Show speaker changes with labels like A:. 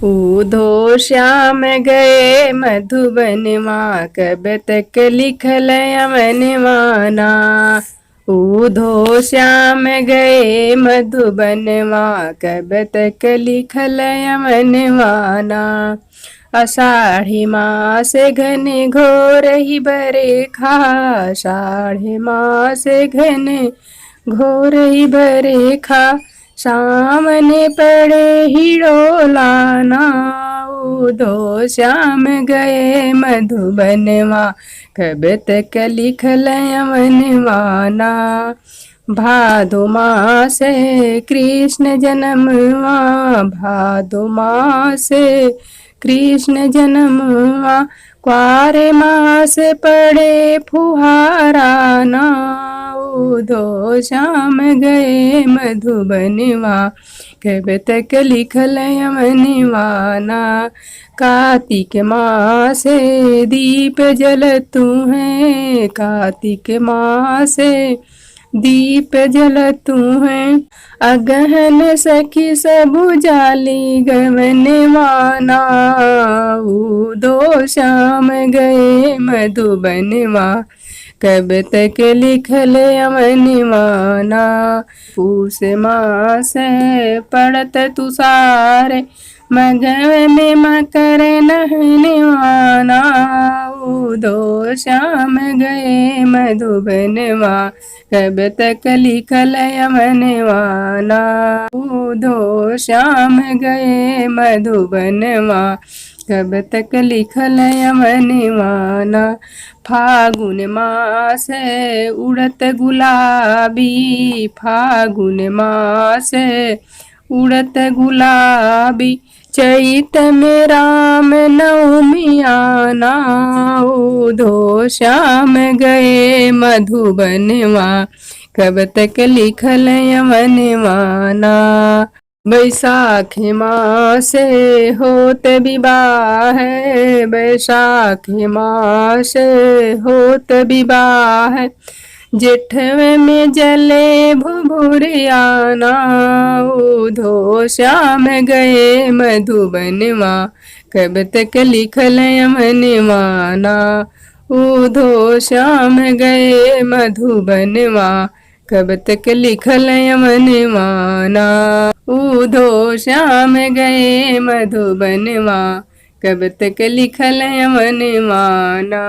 A: ऊधो श्याम गए मधुबनवा, कब तक लिखल अमनवाना। ऊधो श्याम गए मधुबनवा, कब तक लिखल अमनवाना। आषाढ़ी मास घने घोर ही बरेखा, आषाढ़ी मास घने घोर ही बरेखा। सामने पड़े हिडोलाना, ऊधो श्याम गए मधुबनवा, कब तक लिखल अमनवाना। भादो मास कृष्ण जन्मवा, भादो मास कृष्ण जन्मवा। क्वारे मास पड़े फुहाराना, ऊधो श्याम गए मधुबनवा, कब तक लिखल अमनवाना। कार्तिक मास दीप जलतु है, कार्तिक मास दीप जलतु है। अगहन सखी सब जाली गवनवाना, ऊधो श्याम गए मधुबनवा, कब तक लिखल अमनवाना। पूस मास पड़त तुषार, मगव में मकर नहनवाना, ऊधो श्याम गए मधुबनवा, कब तक लिखल अमनवाना। ऊधो श्याम गए मधुबनवा, कब तक लिखल अमनवाना। फागुन मास उड़त गुलाबी, फागुन मास उड़त गुलाबी। चैत में राम नवमी आना, ऊधो श्याम गए मधुबनवा, कब तक लिखल अमनवाना। बैसाख मास होत विवाह, बैसाख मास होत विवाह। जेठ में जले भुभुरियाना, ऊधो श्याम गए मधुबनवा, कब तक लिखल अमनवाना। ऊधो श्याम गए मधुबनवा, कब तक लिखल अमनवाना। ऊधो श्याम गए मधुबनवा, कब तक लिखल अमनवाना।